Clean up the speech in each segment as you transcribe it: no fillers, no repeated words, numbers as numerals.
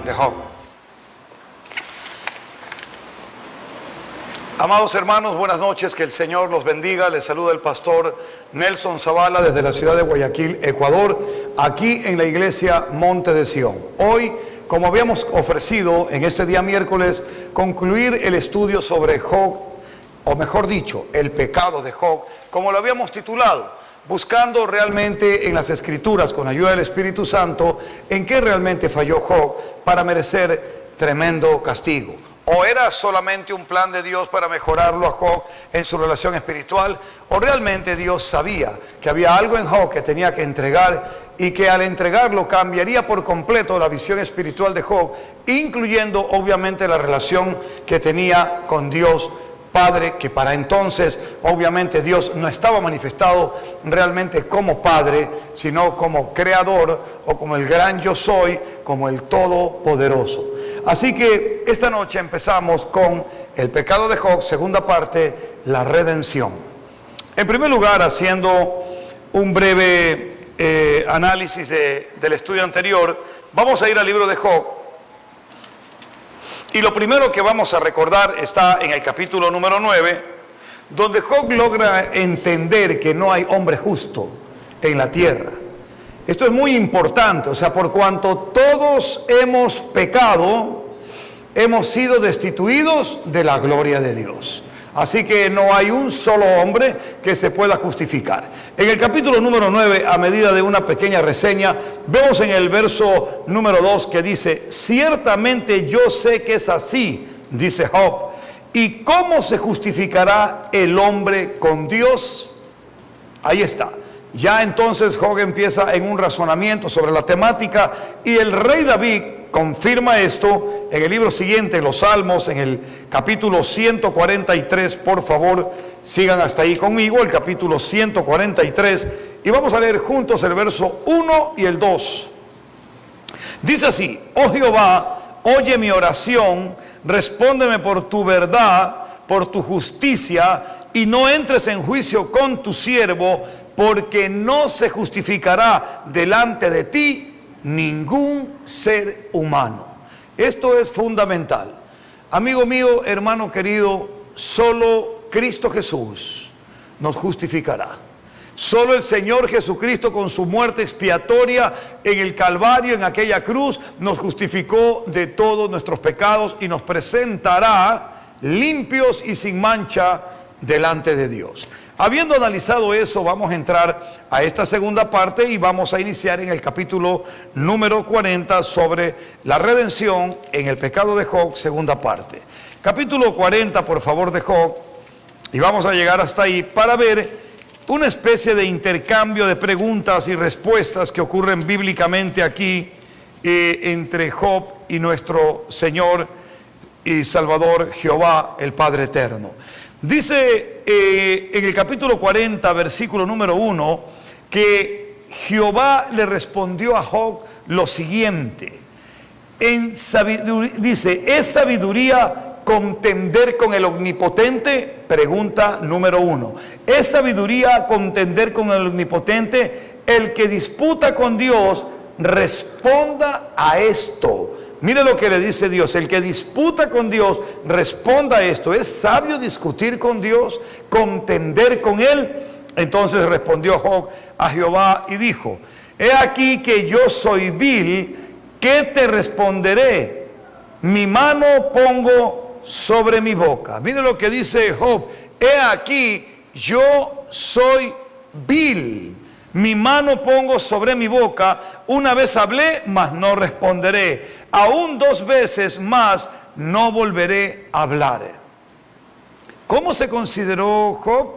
de Job. Amados hermanos, buenas noches, que el Señor los bendiga. Les saluda el pastor Nelson Zavala desde la ciudad de Guayaquil, Ecuador, aquí en la iglesia Monte de Sión. Hoy, como habíamos ofrecido en este día miércoles, concluir el estudio sobre Job, o mejor dicho, el pecado de Job, como lo habíamos titulado, buscando realmente en las Escrituras, con ayuda del Espíritu Santo, en qué realmente falló Job para merecer tremendo castigo. ¿O era solamente un plan de Dios para mejorarlo a Job en su relación espiritual? ¿O realmente Dios sabía que había algo en Job que tenía que entregar y que al entregarlo cambiaría por completo la visión espiritual de Job, incluyendo obviamente la relación que tenía con Dios Padre, que para entonces obviamente Dios no estaba manifestado realmente como Padre, sino como Creador o como el gran yo soy, como el Todopoderoso? Así que esta noche empezamos con el pecado de Job, segunda parte, la redención. En primer lugar, haciendo un breve análisis del estudio anterior, vamos a ir al libro de Job. Y lo primero que vamos a recordar está en el capítulo número 9, donde Job logra entender que no hay hombre justo en la tierra. Esto es muy importante, o sea, por cuanto todos hemos pecado, hemos sido destituidos de la gloria de Dios. Así que no hay un solo hombre que se pueda justificar. En el capítulo número 9, a medida de una pequeña reseña, vemos en el verso número 2 que dice: ciertamente yo sé que es así, dice Job, ¿y cómo se justificará el hombre con Dios? Ahí está. Ya entonces Job empieza en un razonamiento sobre la temática, y el rey David confirma esto en el libro siguiente, los Salmos, en el capítulo 143. Por favor, sigan hasta ahí conmigo, el capítulo 143, y vamos a leer juntos el verso 1 y el 2. Dice así: oh Jehová, oye mi oración, respóndeme por tu verdad, por tu justicia, y no entres en juicio con tu siervo, porque no se justificará delante de ti ningún ser humano. Esto es fundamental. Amigo mío, hermano querido, solo Cristo Jesús nos justificará. Solo el Señor Jesucristo, con su muerte expiatoria en el Calvario, en aquella cruz, nos justificó de todos nuestros pecados y nos presentará limpios y sin mancha delante de Dios. Habiendo analizado eso, vamos a entrar a esta segunda parte y vamos a iniciar en el capítulo número 40 sobre la redención en el pecado de Job, segunda parte. Capítulo 40, por favor, de Job, y vamos a llegar hasta ahí para ver una especie de intercambio de preguntas y respuestas que ocurren bíblicamente aquí entre Job y nuestro Señor y Salvador Jehová, el Padre Eterno. Dice en el capítulo 40, versículo número 1, que Jehová le respondió a Job lo siguiente. Dice: ¿es sabiduría contender con el omnipotente? Pregunta número 1. ¿Es sabiduría contender con el omnipotente? El que disputa con Dios, responda a esto. Mire lo que le dice Dios: el que disputa con Dios, responda a esto. ¿Es sabio discutir con Dios, contender con Él? Entonces respondió Job a Jehová y dijo: he aquí que yo soy vil, ¿qué te responderé? Mi mano pongo sobre mi boca. Mire lo que dice Job: he aquí yo soy vil, mi mano pongo sobre mi boca. Una vez hablé, mas no responderé. Aún 2 veces más no volveré a hablar. ¿Cómo se consideró Job?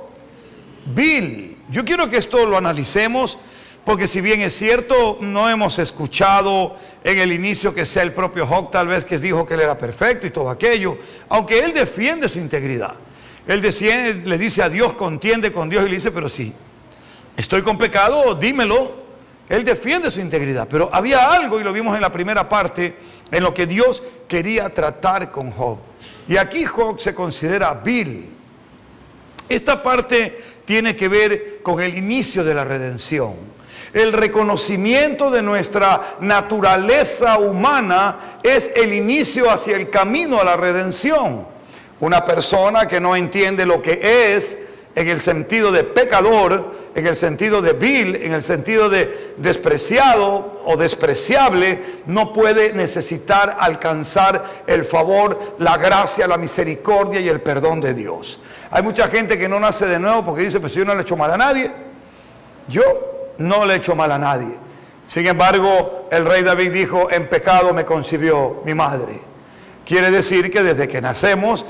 Vil. Yo quiero que esto lo analicemos, porque si bien es cierto, no hemos escuchado en el inicio que sea el propio Job tal vez que dijo que él era perfecto y todo aquello, aunque él defiende su integridad. Él le dice a Dios, contiende con Dios, y le dice: pero si estoy con pecado, dímelo. Él defiende su integridad, pero había algo, y lo vimos en la primera parte, en lo que Dios quería tratar con Job. Y aquí Job se considera vil. Esta parte tiene que ver con el inicio de la redención. El reconocimiento de nuestra naturaleza humana es el inicio hacia el camino a la redención. Una persona que no entiende lo que es en el sentido de pecador, en el sentido de vil, en el sentido de despreciado o despreciable, no puede necesitar alcanzar el favor, la gracia, la misericordia y el perdón de Dios. Hay mucha gente que no nace de nuevo porque dice, pues yo no le he hecho mal a nadie. Yo no le he hecho mal a nadie. Sin embargo, el rey David dijo, en pecado me concibió mi madre. Quiere decir que desde que nacemos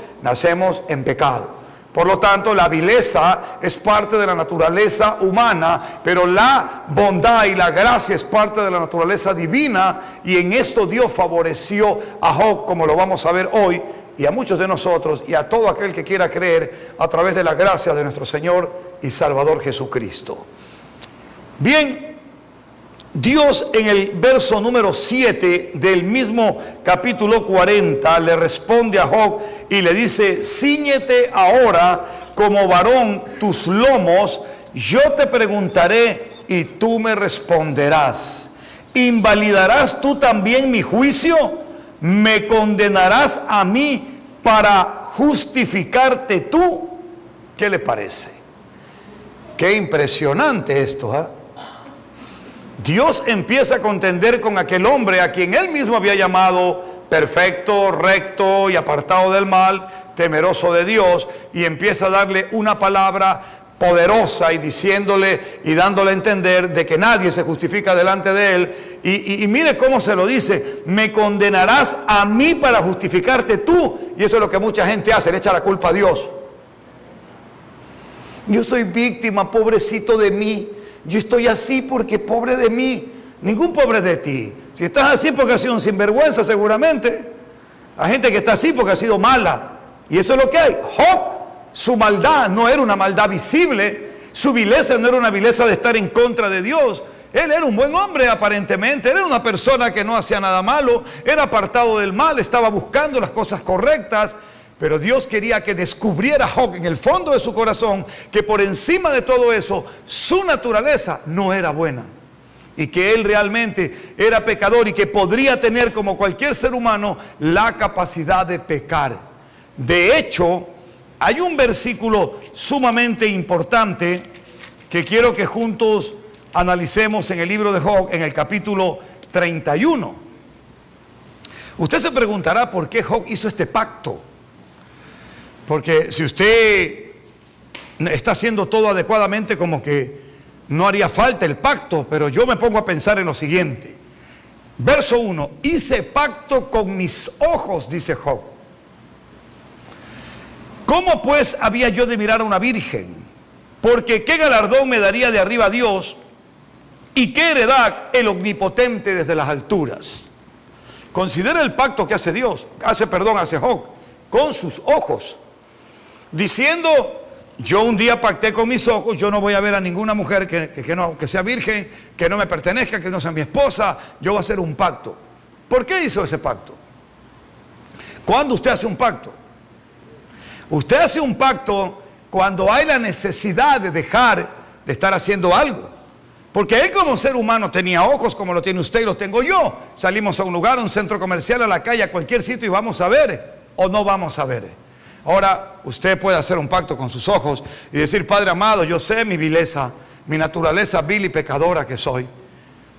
en pecado. Por lo tanto, la vileza es parte de la naturaleza humana, pero la bondad y la gracia es parte de la naturaleza divina, y en esto Dios favoreció a Job, como lo vamos a ver hoy, y a muchos de nosotros, y a todo aquel que quiera creer, a través de la gracia de nuestro Señor y Salvador Jesucristo. Bien, Dios en el verso número 7 del mismo capítulo 40 le responde a Job y le dice, cíñete ahora como varón tus lomos, yo te preguntaré y tú me responderás. ¿Invalidarás tú también mi juicio? ¿Me condenarás a mí para justificarte tú? ¿Qué le parece? Qué impresionante esto, ¿eh? Dios empieza a contender con aquel hombre a quien él mismo había llamado perfecto, recto y apartado del mal, temeroso de Dios, y empieza a darle una palabra poderosa y diciéndole y dándole a entender de que nadie se justifica delante de él. Y mire cómo se lo dice, me condenarás a mí para justificarte tú. Y eso es lo que mucha gente hace, le echa la culpa a Dios. Yo soy víctima, pobrecito de mí. Yo estoy así porque pobre de mí. Ningún pobre de ti. Si estás así porque has sido un sinvergüenza seguramente. Hay gente que está así porque ha sido mala. Y eso es lo que hay. Job, su maldad no era una maldad visible. Su vileza no era una vileza de estar en contra de Dios. Él era un buen hombre aparentemente. Él era una persona que no hacía nada malo. Era apartado del mal. Estaba buscando las cosas correctas. Pero Dios quería que descubriera Job en el fondo de su corazón que por encima de todo eso, su naturaleza no era buena. Y que él realmente era pecador y que podría tener, como cualquier ser humano, la capacidad de pecar. De hecho, hay un versículo sumamente importante que quiero que juntos analicemos en el libro de Job, en el capítulo 31. Usted se preguntará por qué Job hizo este pacto. Porque si usted está haciendo todo adecuadamente, como que no haría falta el pacto, pero yo me pongo a pensar en lo siguiente. Verso 1, hice pacto con mis ojos, dice Job. ¿Cómo pues había yo de mirar a una virgen? Porque qué galardón me daría de arriba Dios y qué heredad el omnipotente desde las alturas. Considera el pacto que hace Dios, hace Job, con sus ojos. Diciendo, yo un día pacté con mis ojos, yo no voy a ver a ninguna mujer que sea virgen, que no me pertenezca, que no sea mi esposa, yo voy a hacer un pacto. ¿Por qué hizo ese pacto? ¿Cuándo usted hace un pacto? Usted hace un pacto cuando hay la necesidad de dejar de estar haciendo algo. Porque él como ser humano tenía ojos como lo tiene usted y lo tengo yo. Salimos a un lugar, a un centro comercial, a la calle, a cualquier sitio y vamos a ver o no vamos a ver. Ahora, usted puede hacer un pacto con sus ojos y decir, Padre amado, yo sé mi vileza, mi naturaleza vil y pecadora que soy.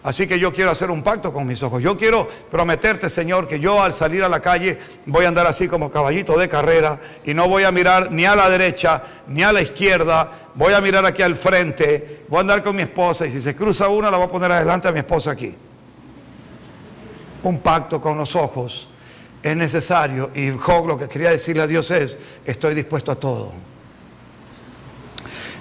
Así que yo quiero hacer un pacto con mis ojos. Yo quiero prometerte, Señor, que yo al salir a la calle voy a andar así como caballito de carrera y no voy a mirar ni a la derecha ni a la izquierda. Voy a mirar aquí al frente, voy a andar con mi esposa y si se cruza una la voy a poner adelante a mi esposa aquí. Un pacto con los ojos es necesario, y Job lo que quería decirle a Dios es, estoy dispuesto a todo.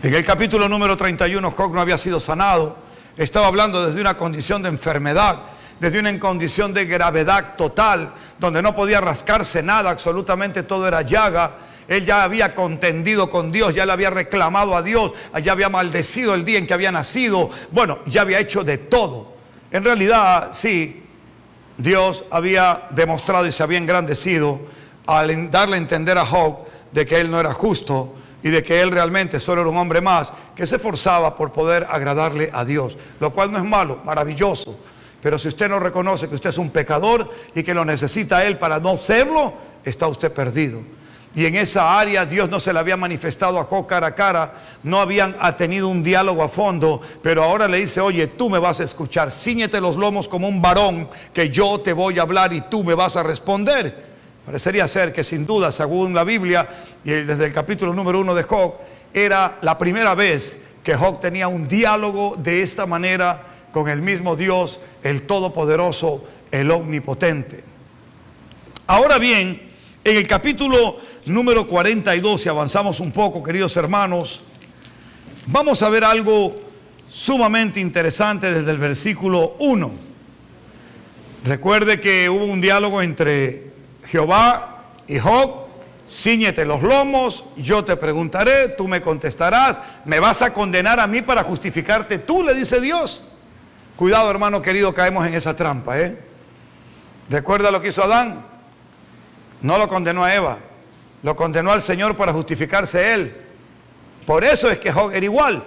En el capítulo número 31, Job no había sido sanado, estaba hablando desde una condición de enfermedad, desde una condición de gravedad total, donde no podía rascarse nada, absolutamente todo era llaga. Él ya había contendido con Dios, ya le había reclamado a Dios, ya había maldecido el día en que había nacido, bueno, ya había hecho de todo. En realidad, sí, Dios había demostrado y se había engrandecido al darle a entender a Job de que él no era justo, y de que él realmente solo era un hombre más que se esforzaba por poder agradarle a Dios, lo cual no es malo, maravilloso. Pero si usted no reconoce que usted es un pecador y que lo necesita a él para no serlo, está usted perdido. Y en esa área Dios no se le había manifestado a Job cara a cara, no habían tenido un diálogo a fondo, pero ahora le dice: oye, tú me vas a escuchar, cíñete los lomos como un varón, que yo te voy a hablar y tú me vas a responder. Parecería ser que sin duda, según la Biblia, y desde el capítulo número 1 de Job, era la primera vez que Job tenía un diálogo de esta manera con el mismo Dios, el Todopoderoso, el Omnipotente. Ahora bien, en el capítulo número 42, si avanzamos un poco, queridos hermanos, vamos a ver algo sumamente interesante desde el versículo 1. Recuerde que hubo un diálogo entre Jehová y Job. Cíñete los lomos, yo te preguntaré, tú me contestarás. ¿Me vas a condenar a mí para justificarte tú?, le dice Dios. Cuidado, hermano querido, caemos en esa trampa, ¿Recuerda lo que hizo Adán? No lo condenó a Eva, lo condenó al Señor para justificarse él. Por eso es que Job era igual.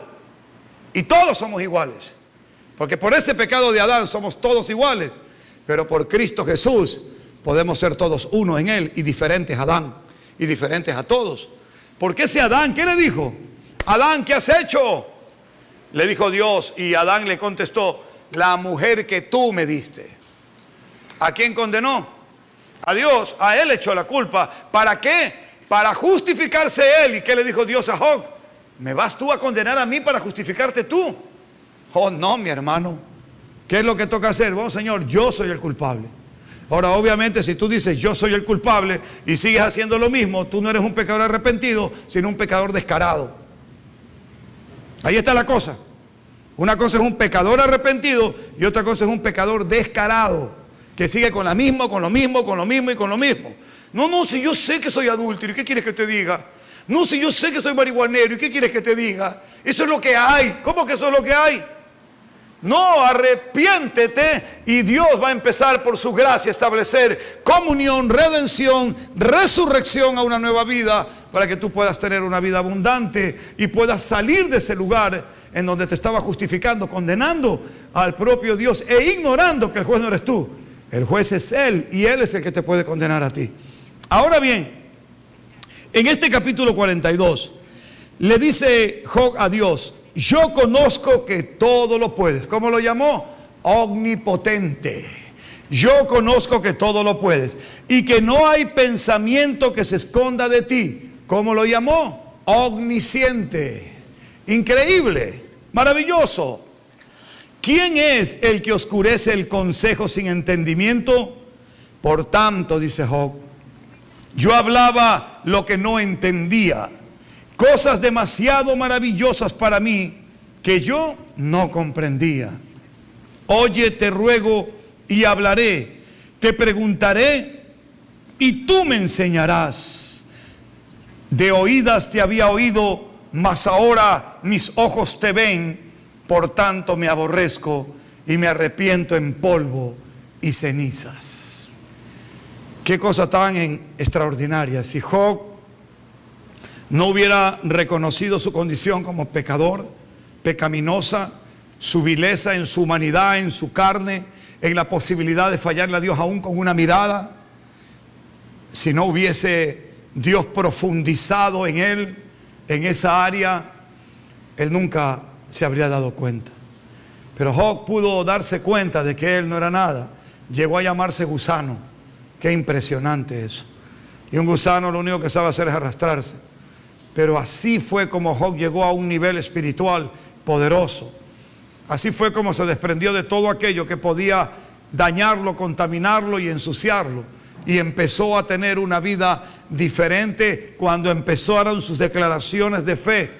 Y todos somos iguales. Porque por ese pecado de Adán somos todos iguales. Pero por Cristo Jesús podemos ser todos uno en él y diferentes a Adán y diferentes a todos. Porque ese Adán, ¿qué le dijo? Adán, ¿qué has hecho? Le dijo Dios, y Adán le contestó: la mujer que tú me diste. ¿A quién condenó? A Dios. A él echó la culpa. ¿Para qué? Para justificarse él. ¿Y qué le dijo Dios a Job? ¿Me vas tú a condenar a mí para justificarte tú? Oh, no, mi hermano. ¿Qué es lo que toca hacer? Bueno, Señor, yo soy el culpable. Ahora, obviamente, si tú dices yo soy el culpable y sigues haciendo lo mismo, tú no eres un pecador arrepentido, sino un pecador descarado. Ahí está la cosa. Una cosa es un pecador arrepentido y otra cosa es un pecador descarado, que sigue con la misma, con lo mismo, con lo mismo y con lo mismo. No, si yo sé que soy adúltero, ¿y qué quieres que te diga? No, si yo sé que soy marihuanero, ¿y qué quieres que te diga? Eso es lo que hay. ¿Cómo que eso es lo que hay? No, arrepiéntete y Dios va a empezar por su gracia a establecer comunión, redención, resurrección a una nueva vida, para que tú puedas tener una vida abundante y puedas salir de ese lugar en donde te estaba justificando, condenando al propio Dios e ignorando que el juez no eres tú. El juez es Él y Él es el que te puede condenar a ti. Ahora bien, en este capítulo 42 le dice Job a Dios: yo conozco que todo lo puedes. ¿Cómo lo llamó? Omnipotente. Yo conozco que todo lo puedes y que no hay pensamiento que se esconda de ti. ¿Cómo lo llamó? Omnisciente. Increíble, maravilloso. ¿Quién es el que oscurece el consejo sin entendimiento? Por tanto, dice Job, yo hablaba lo que no entendía, cosas demasiado maravillosas para mí que yo no comprendía. Oye, te ruego y hablaré, te preguntaré y tú me enseñarás. De oídas te había oído, mas ahora mis ojos te ven, por tanto me aborrezco y me arrepiento en polvo y cenizas. Qué cosa tan extraordinaria. Si Job no hubiera reconocido su condición como pecador, pecaminosa, su vileza en su humanidad, en su carne, en la posibilidad de fallarle a Dios aún con una mirada, si no hubiese Dios profundizado en él, en esa área, él nunca se habría dado cuenta. Pero Job pudo darse cuenta de que él no era nada. Llegó a llamarse gusano. Qué impresionante eso. Y un gusano lo único que sabe hacer es arrastrarse. Pero así fue como Job llegó a un nivel espiritual poderoso. Así fue como se desprendió de todo aquello que podía dañarlo, contaminarlo y ensuciarlo. Y empezó a tener una vida diferente cuando empezaron sus declaraciones de fe.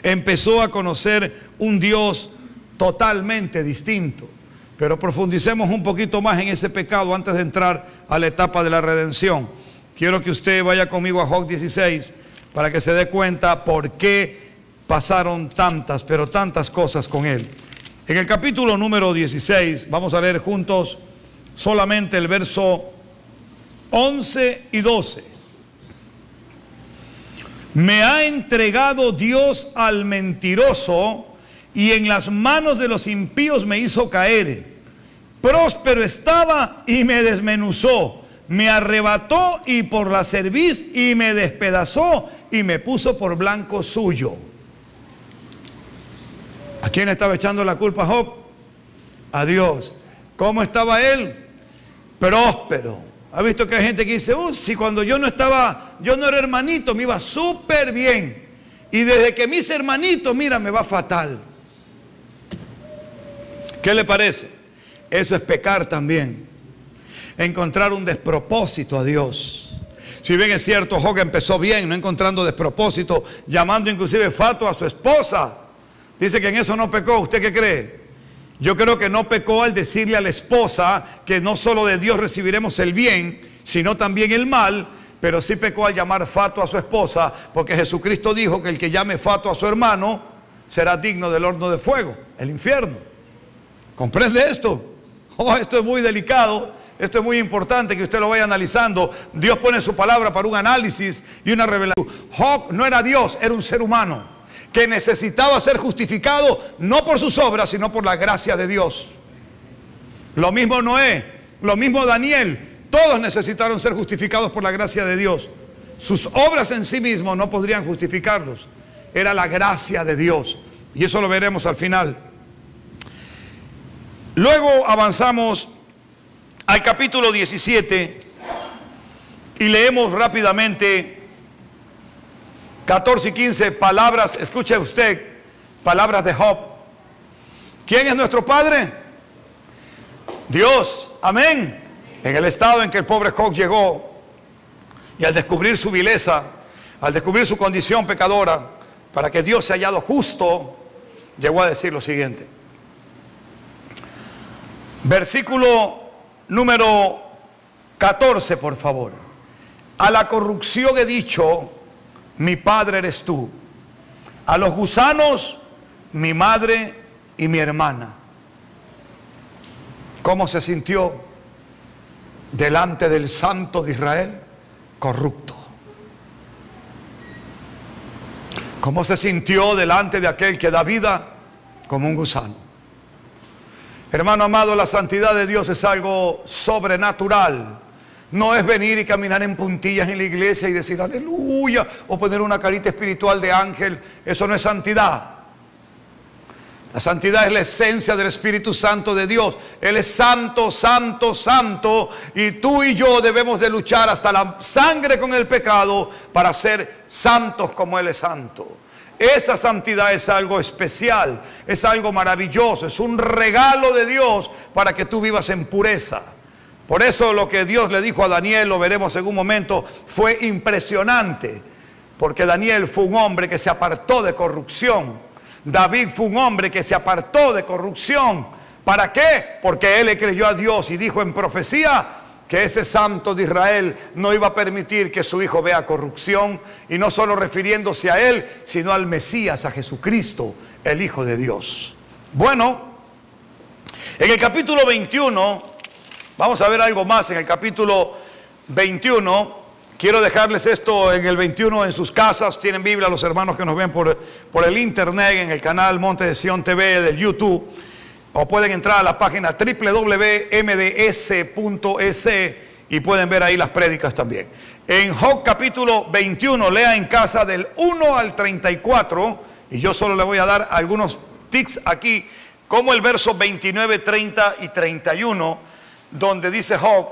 Empezó a conocer un Dios totalmente distinto. Pero profundicemos un poquito más en ese pecado antes de entrar a la etapa de la redención. Quiero que usted vaya conmigo a Job 16 para que se dé cuenta por qué pasaron tantas, pero tantas cosas con él. En el capítulo número 16, vamos a leer juntos solamente el verso 11 y 12. Me ha entregado Dios al mentiroso y en las manos de los impíos me hizo caer. Próspero estaba y me desmenuzó. Me arrebató y por la cerviz y me despedazó y me puso por blanco suyo. ¿A quién estaba echando la culpa Job? A Dios. ¿Cómo estaba él? Próspero. ¿Ha visto que hay gente que dice, si cuando yo no era hermanito, me iba súper bien? Y desde que me hice hermanito, mira, me va fatal. ¿Qué le parece? Eso es pecar también. Encontrar un despropósito a Dios. Si bien es cierto, Job empezó bien, no encontrando despropósito, llamando inclusive fatuo a su esposa. Dice que en eso no pecó. ¿Usted qué cree? Yo creo que no pecó al decirle a la esposa que no solo de Dios recibiremos el bien, sino también el mal, pero sí pecó al llamar fatuo a su esposa, porque Jesucristo dijo que el que llame fatuo a su hermano será digno del horno de fuego, el infierno. ¿Comprende esto? Oh, esto es muy delicado, esto es muy importante que usted lo vaya analizando. Dios pone su palabra para un análisis y una revelación. Job no era Dios, era un ser humano que necesitaba ser justificado no por sus obras, sino por la gracia de Dios. Lo mismo Noé, lo mismo Daniel, todos necesitaron ser justificados por la gracia de Dios. Sus obras en sí mismos no podrían justificarlos. Era la gracia de Dios. Y eso lo veremos al final. Luego avanzamos al capítulo 17 y leemos rápidamente 14 y 15 palabras. Escuche usted, palabras de Job. ¿Quién es nuestro Padre? Dios, amén. En el estado en que el pobre Job llegó, y al descubrir su vileza, al descubrir su condición pecadora, para que Dios se haya hallado justo, llegó a decir lo siguiente. Versículo número 14, por favor. A la corrupción he dicho, mi padre eres tú. A los gusanos, mi madre y mi hermana. ¿Cómo se sintió delante del Santo de Israel? Corrupto. ¿Cómo se sintió delante de aquel que da vida? Como un gusano. Hermano amado, la santidad de Dios es algo sobrenatural. No es venir y caminar en puntillas en la iglesia y decir aleluya o poner una carita espiritual de ángel. Eso no es santidad. La santidad es la esencia del Espíritu Santo de Dios. Él es santo, santo, santo. Y tú y yo debemos de luchar hasta la sangre con el pecado para ser santos como Él es santo. Esa santidad es algo especial, es algo maravilloso, es un regalo de Dios para que tú vivas en pureza. Por eso lo que Dios le dijo a Daniel, lo veremos en un momento, fue impresionante. Porque Daniel fue un hombre que se apartó de corrupción. David fue un hombre que se apartó de corrupción. ¿Para qué? Porque él le creyó a Dios y dijo en profecía que ese santo de Israel no iba a permitir que su hijo vea corrupción. Y no solo refiriéndose a él, sino al Mesías, a Jesucristo, el Hijo de Dios. Bueno, en el capítulo 21... vamos a ver algo más en el capítulo 21. Quiero dejarles esto en el 21 en sus casas. Tienen Biblia los hermanos que nos ven por el internet, en el canal Monte de Sion TV del YouTube. O pueden entrar a la página www.mds.es y pueden ver ahí las prédicas también. En Job capítulo 21, lea en casa del 1 al 34. Y yo solo le voy a dar algunos tics aquí, como el verso 29, 30 y 31. Donde dice Job,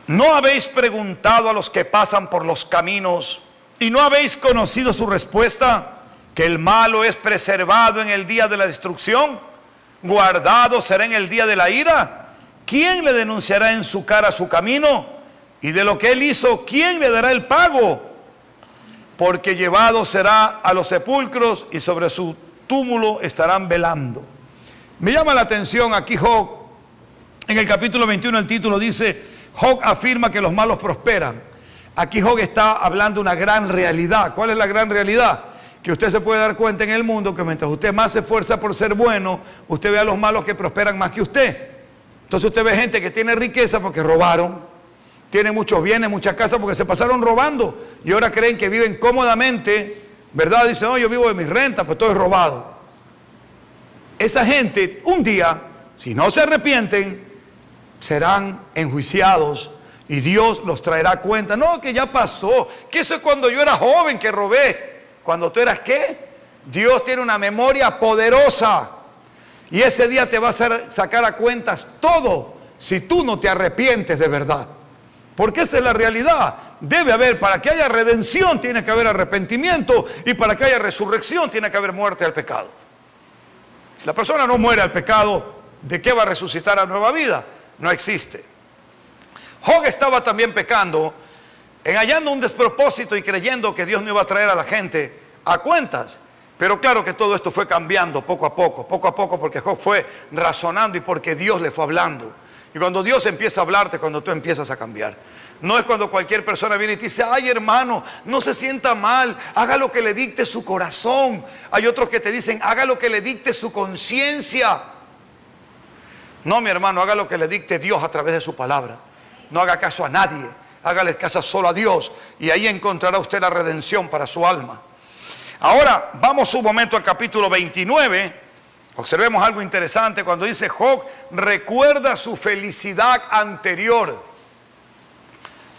¿no habéis preguntado a los que pasan por los caminos y no habéis conocido su respuesta? Que el malo es preservado en el día de la destrucción, guardado será en el día de la ira. ¿Quién le denunciará en su cara su camino? Y de lo que él hizo, ¿quién le dará el pago? Porque llevado será a los sepulcros y sobre su túmulo estarán velando. Me llama la atención aquí Job. En el capítulo 21 el título dice, Job afirma que los malos prosperan. Aquí Job está hablando de una gran realidad. ¿Cuál es la gran realidad? Que usted se puede dar cuenta en el mundo que mientras usted más se esfuerza por ser bueno, usted ve a los malos que prosperan más que usted. Entonces usted ve gente que tiene riqueza porque robaron, tienen muchos bienes, muchas casas porque se pasaron robando y ahora creen que viven cómodamente, ¿verdad? Dicen, no, yo vivo de mis rentas, pues todo es robado. Esa gente, un día, si no se arrepienten, serán enjuiciados y Dios los traerá cuenta. No, que ya pasó, que eso es cuando yo era joven que robé. Cuando tú eras, ¿qué? Dios tiene una memoria poderosa y ese día te va a hacer sacar a cuentas todo si tú no te arrepientes de verdad. Porque esa es la realidad. Debe haber, para que haya redención tiene que haber arrepentimiento y para que haya resurrección tiene que haber muerte al pecado. Si la persona no muere al pecado, ¿de qué va a resucitar a nueva vida? No existe. Job estaba también pecando, hallando un despropósito y creyendo que Dios no iba a traer a la gente a cuentas. Pero claro que todo esto fue cambiando poco a poco, porque Job fue razonando y porque Dios le fue hablando. Y cuando Dios empieza a hablarte, cuando tú empiezas a cambiar. No es cuando cualquier persona viene y te dice, ay hermano, no se sienta mal, haga lo que le dicte su corazón. Hay otros que te dicen, haga lo que le dicte su conciencia. No, mi hermano, haga lo que le dicte Dios a través de su palabra. No haga caso a nadie, hágale caso solo a Dios y ahí encontrará usted la redención para su alma. Ahora, vamos un momento al capítulo 29. Observemos algo interesante cuando dice Job recuerda su felicidad anterior.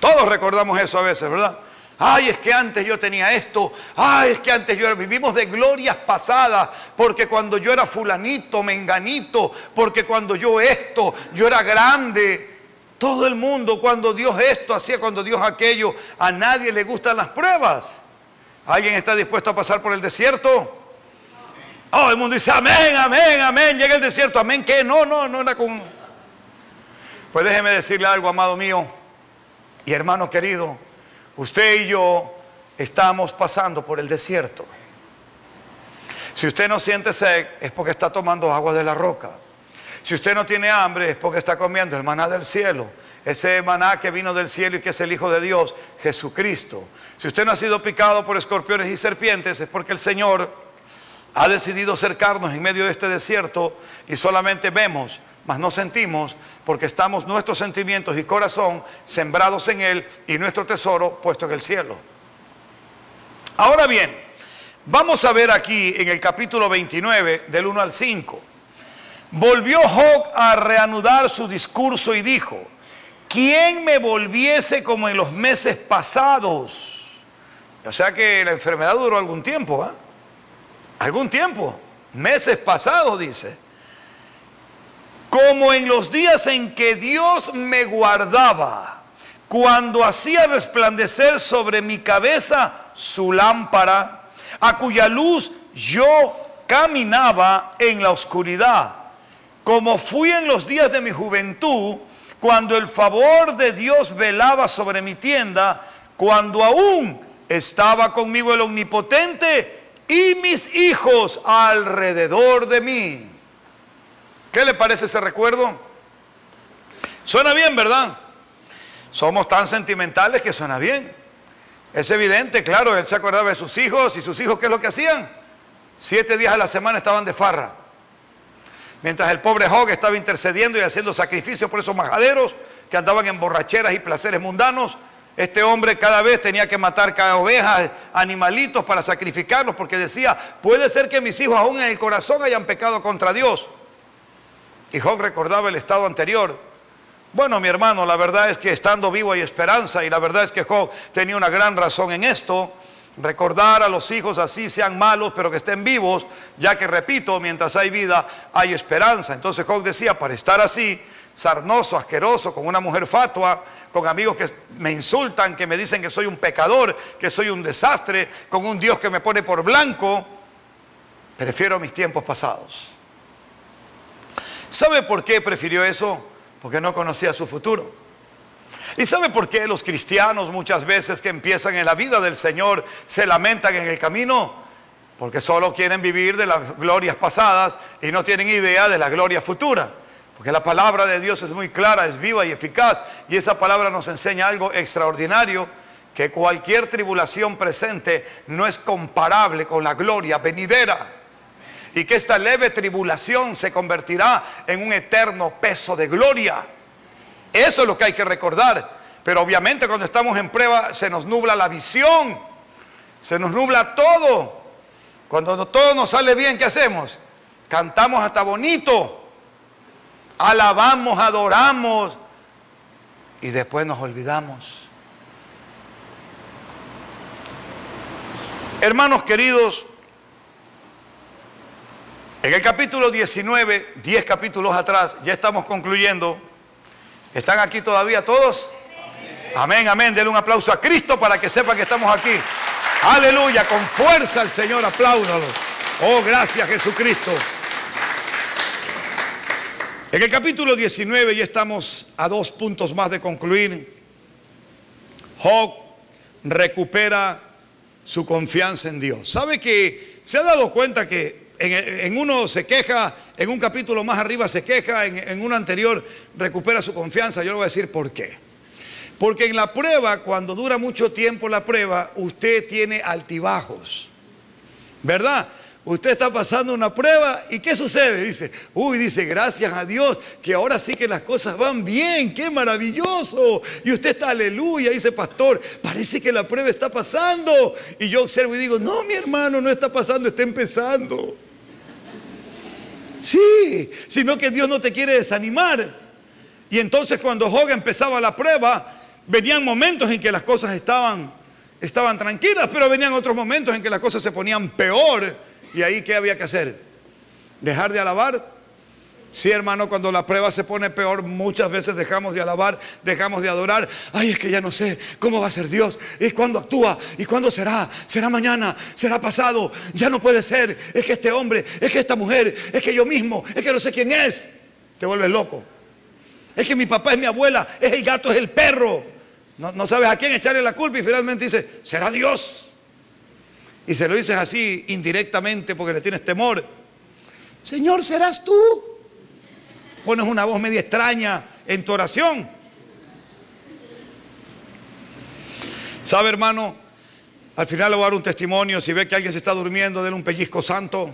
Todos recordamos eso a veces, ¿verdad? Ay, es que antes yo tenía esto. Ay, es que antes yo era... Vivimos de glorias pasadas. Porque cuando yo era fulanito, menganito. Porque cuando yo esto, yo era grande. Todo el mundo, cuando Dios esto hacía, cuando Dios aquello. A nadie le gustan las pruebas. ¿Alguien está dispuesto a pasar por el desierto? Oh, el mundo dice, amén, amén, amén. Llega el desierto, amén, ¿qué? No era como... Pues déjeme decirle algo, amado mío y hermano querido. Usted y yo estamos pasando por el desierto. Si usted no siente sed, es porque está tomando agua de la roca. Si usted no tiene hambre, es porque está comiendo el maná del cielo. Ese maná que vino del cielo y que es el Hijo de Dios, Jesucristo. Si usted no ha sido picado por escorpiones y serpientes, es porque el Señor ha decidido cercarnos en medio de este desierto y solamente vemos, mas no sentimos, porque estamos nuestros sentimientos y corazón sembrados en Él y nuestro tesoro puesto en el cielo. Ahora bien, vamos a ver aquí en el capítulo 29, del 1 al 5. Volvió Job a reanudar su discurso y dijo, ¿quién me volviese como en los meses pasados? O sea que la enfermedad duró algún tiempo, ¿eh? Algún tiempo, meses pasados, dice. Como en los días en que Dios me guardaba, cuando hacía resplandecer sobre mi cabeza su lámpara, a cuya luz yo caminaba en la oscuridad. Como fui en los días de mi juventud, cuando el favor de Dios velaba sobre mi tienda, cuando aún estaba conmigo el Omnipotente y mis hijos alrededor de mí. ¿Qué le parece ese recuerdo? Suena bien, ¿verdad? Somos tan sentimentales que suena bien. Es evidente, claro, él se acordaba de sus hijos. ¿Y sus hijos qué es lo que hacían? 7 días a la semana estaban de farra. Mientras el pobre Job estaba intercediendo y haciendo sacrificios por esos majaderos que andaban en borracheras y placeres mundanos, este hombre cada vez tenía que matar cada oveja, animalitos para sacrificarlos, porque decía, puede ser que mis hijos aún en el corazón hayan pecado contra Dios. Y Job recordaba el estado anterior. Bueno, mi hermano, la verdad es que estando vivo hay esperanza, y la verdad es que Job tenía una gran razón en esto. Recordar a los hijos así sean malos, pero que estén vivos, ya que, repito, mientras hay vida hay esperanza. Entonces Job decía, para estar así, sarnoso, asqueroso, con una mujer fatua, con amigos que me insultan, que me dicen que soy un pecador, que soy un desastre, con un Dios que me pone por blanco, prefiero mis tiempos pasados. ¿Sabe por qué prefirió eso? Porque no conocía su futuro. ¿Y sabe por qué los cristianos muchas veces que empiezan en la vida del Señor se lamentan en el camino? Porque solo quieren vivir de las glorias pasadas y no tienen idea de la gloria futura. Porque la palabra de Dios es muy clara, es viva y eficaz, y esa palabra nos enseña algo extraordinario, que cualquier tribulación presente no es comparable con la gloria venidera, y que esta leve tribulación se convertirá en un eterno peso de gloria. Eso es lo que hay que recordar. Pero obviamente cuando estamos en prueba se nos nubla la visión, se nos nubla todo. Cuando todo nos sale bien, ¿qué hacemos? Cantamos hasta bonito, alabamos, adoramos y después nos olvidamos. Hermanos queridos, en el capítulo 19, 10 capítulos atrás, ya estamos concluyendo. ¿Están aquí todavía todos? Amén, amén. Denle un aplauso a Cristo para que sepa que estamos aquí. Aleluya, con fuerza al Señor, apláudalo. Oh, gracias Jesucristo. En el capítulo 19 ya estamos a 2 puntos más de concluir. Job recupera su confianza en Dios. ¿Sabe que se ha dado cuenta que en uno se queja, en un capítulo más arriba se queja, en uno anterior recupera su confianza? Yo le voy a decir por qué. Porque en la prueba, cuando dura mucho tiempo la prueba, usted tiene altibajos, ¿verdad? Usted está pasando una prueba y ¿qué sucede? Dice, dice, gracias a Dios que ahora sí que las cosas van bien, qué maravilloso. Y usted está, aleluya, dice, pastor, parece que la prueba está pasando. Y yo observo y digo, no, mi hermano, no está pasando, está empezando. Sí, sino que Dios no te quiere desanimar. Y entonces cuando Job empezaba la prueba, venían momentos en que las cosas estaban tranquilas, pero venían otros momentos en que las cosas se ponían peor. ¿Y ahí qué había que hacer? ¿Dejar de alabar? Sí, hermano, cuando la prueba se pone peor, muchas veces dejamos de alabar, dejamos de adorar. Ay, es que ya no sé cómo va a ser Dios. ¿Y cuándo actúa? ¿Y cuándo será? ¿Será mañana? ¿Será pasado? Ya no puede ser. Es que este hombre, es que esta mujer, es que yo mismo, es que no sé quién es. Te vuelves loco. Es que mi papá es mi abuela, es el gato, es el perro. No sabes a quién echarle la culpa y finalmente dice, ¿será Dios? Y se lo dices así indirectamente porque le tienes temor. Señor, ¿serás tú? Pones una voz media extraña en tu oración. ¿Sabe, hermano? Al final le voy a dar un testimonio. Si ve que alguien se está durmiendo, denle un pellizco santo.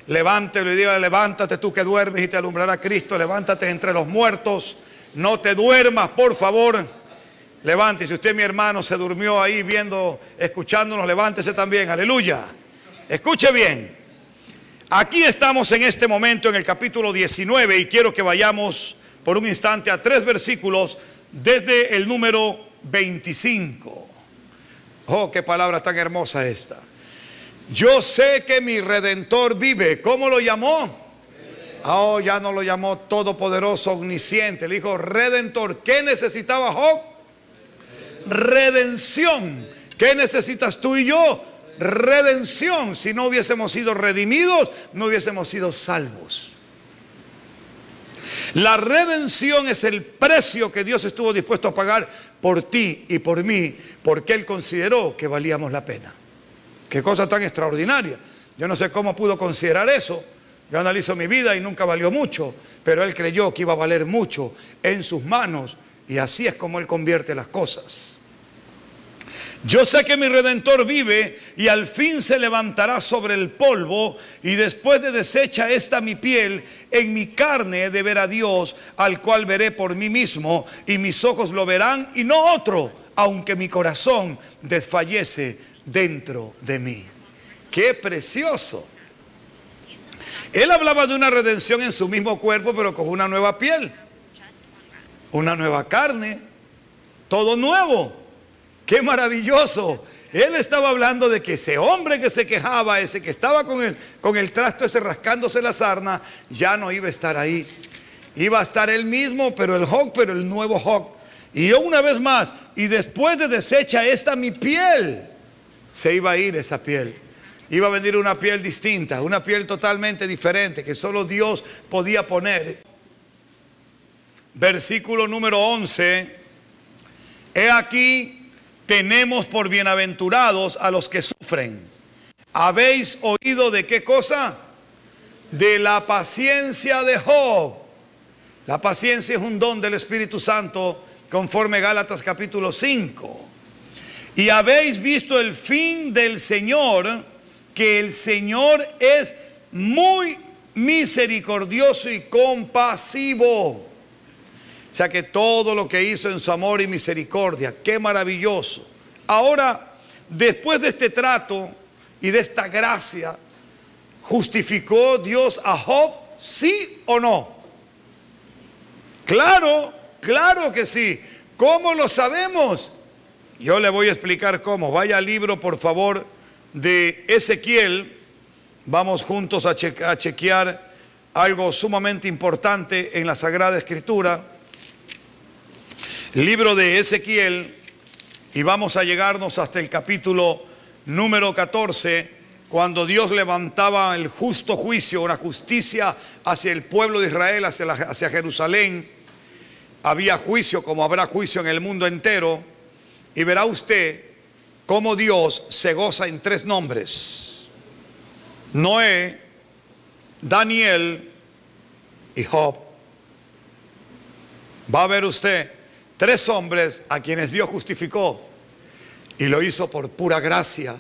Levántelo y dígale, levántate tú que duermes y te alumbrará Cristo. Levántate entre los muertos. No te duermas, por favor. Levántese. Si usted, mi hermano, se durmió ahí viendo, escuchándonos, levántese también. Aleluya. Escuche bien. Aquí estamos en este momento en el capítulo 19 y quiero que vayamos por un instante a 3 versículos desde el número 25. Oh, qué palabra tan hermosa esta. Yo sé que mi Redentor vive. ¿Cómo lo llamó? Oh, ya no lo llamó todopoderoso, omnisciente. Le dijo Redentor. ¿Qué necesitaba Job? Redención. ¿Qué necesitas tú y yo? Redención. Si no hubiésemos sido redimidos, no hubiésemos sido salvos. La redención es el precio que Dios estuvo dispuesto a pagar por ti y por mí, porque Él consideró que valíamos la pena. Qué cosa tan extraordinaria. Yo no sé cómo pudo considerar eso. Yo analizo mi vida y nunca valió mucho, pero Él creyó que iba a valer mucho en sus manos. Y así es como Él convierte las cosas. Yo sé que mi Redentor vive y al fin se levantará sobre el polvo, y después de deshecha esta mi piel, en mi carne he de ver a Dios, al cual veré por mí mismo, y mis ojos lo verán y no otro, aunque mi corazón desfallece dentro de mí. ¡Qué precioso! Él hablaba de una redención en su mismo cuerpo, pero con una nueva piel, una nueva carne, todo nuevo. ¡Qué maravilloso! Él estaba hablando de que ese hombre que se quejaba, ese que estaba con el trasto ese rascándose la sarna, ya no iba a estar ahí. Iba a estar él mismo, pero el nuevo Job. Y yo una vez más, y después de deshecha esta mi piel, se iba a ir esa piel. Iba a venir una piel distinta, una piel totalmente diferente, que solo Dios podía poner. Versículo número 11. He aquí, tenemos por bienaventurados a los que sufren. ¿Habéis oído de qué cosa? De la paciencia de Job. La paciencia es un don del Espíritu Santo, conforme Gálatas capítulo 5. Y habéis visto el fin del Señor, que el Señor es muy misericordioso y compasivo. O sea que todo lo que hizo en su amor y misericordia, qué maravilloso. Ahora, después de este trato y de esta gracia, ¿justificó Dios a Job? ¿Sí o no? Claro, claro que sí. ¿Cómo lo sabemos? Yo le voy a explicar cómo. Vaya al libro, por favor, de Ezequiel. Vamos juntos a chequear algo sumamente importante en la Sagrada Escritura. Libro de Ezequiel, y vamos a llegarnos hasta el capítulo número 14, cuando Dios levantaba el justo juicio, una justicia hacia el pueblo de Israel, hacia Jerusalén. Había juicio como habrá juicio en el mundo entero, y verá usted cómo Dios se goza en tres nombres: Noé, Daniel y Job. Va a ver usted tres hombres a quienes Dios justificó, y lo hizo por pura gracia,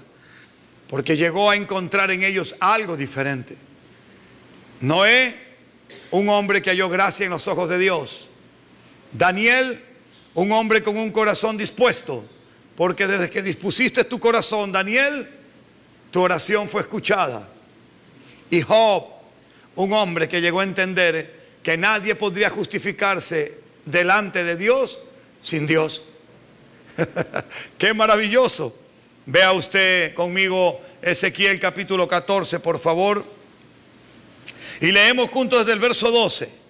porque llegó a encontrar en ellos algo diferente. Noé, un hombre que halló gracia en los ojos de Dios. Daniel, un hombre con un corazón dispuesto, porque desde que dispusiste tu corazón, Daniel, tu oración fue escuchada. Y Job, un hombre que llegó a entender que nadie podría justificarse delante de Dios sin Dios. ¡Qué maravilloso! Vea usted conmigo Ezequiel capítulo 14, por favor. Y leemos juntos desde el verso 12.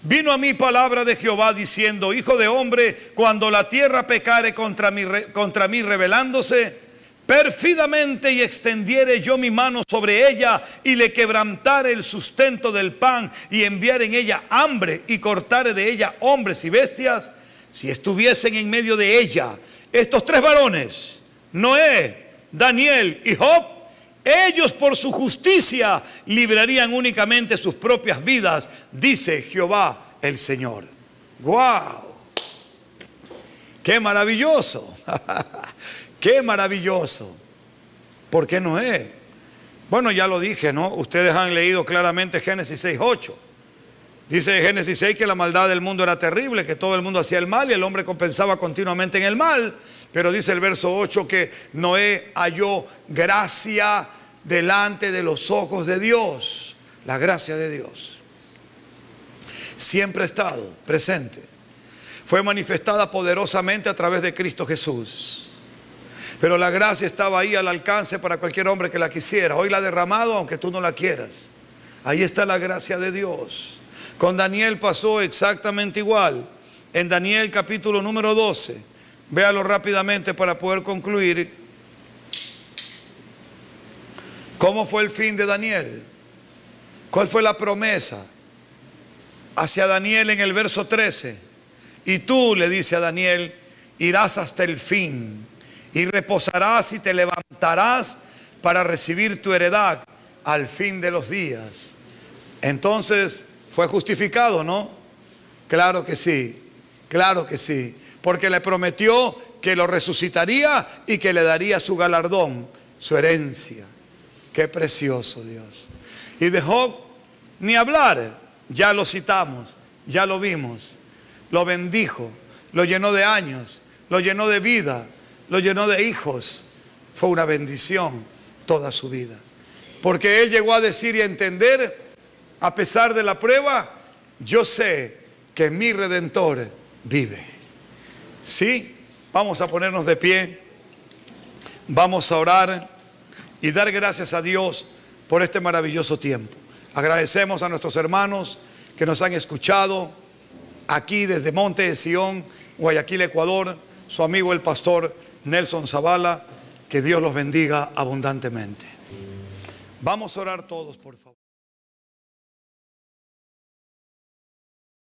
Vino a mí palabra de Jehová diciendo: Hijo de hombre, cuando la tierra pecare contra mí rebelándose, pérfidamente, y extendiere yo mi mano sobre ella, y le quebrantare el sustento del pan, y enviare en ella hambre, y cortare de ella hombres y bestias, si estuviesen en medio de ella estos tres varones, Noé, Daniel y Job, ellos por su justicia librarían únicamente sus propias vidas, dice Jehová el Señor. ¡Guau! ¡Qué maravilloso! ¡Qué maravilloso! ¿Por qué Noé? Bueno, ya lo dije, ¿no? Ustedes han leído claramente Génesis 6:8. Dice Génesis 6 que la maldad del mundo era terrible, que todo el mundo hacía el mal y el hombre compensaba continuamente en el mal. Pero dice el verso 8 que Noé halló gracia delante de los ojos de Dios. La gracia de Dios siempre ha estado presente. Fue manifestada poderosamente a través de Cristo Jesús. Pero la gracia estaba ahí al alcance para cualquier hombre que la quisiera. Hoy la ha derramado aunque tú no la quieras. Ahí está la gracia de Dios. Con Daniel pasó exactamente igual. En Daniel capítulo número 12. Véalo rápidamente para poder concluir. ¿Cómo fue el fin de Daniel? ¿Cuál fue la promesa hacia Daniel en el verso 13? Y tú, le dice a Daniel, irás hasta el fin y reposarás y te levantarás para recibir tu heredad al fin de los días. Entonces, ¿fue justificado, no? Claro que sí, claro que sí. Porque le prometió que lo resucitaría y que le daría su galardón, su herencia. Qué precioso Dios. Y de Job, ni hablar, ya lo citamos, ya lo vimos. Lo bendijo, lo llenó de años, lo llenó de vida, lo llenó de hijos. Fue una bendición toda su vida. Porque él llegó a decir y a entender, a pesar de la prueba, yo sé que mi Redentor vive. Sí, vamos a ponernos de pie, vamos a orar y dar gracias a Dios por este maravilloso tiempo. Agradecemos a nuestros hermanos que nos han escuchado aquí desde Monte de Sión, Guayaquil, Ecuador, su amigo el pastor Nelson Zavala. Que Dios los bendiga abundantemente. Vamos a orar todos, por favor.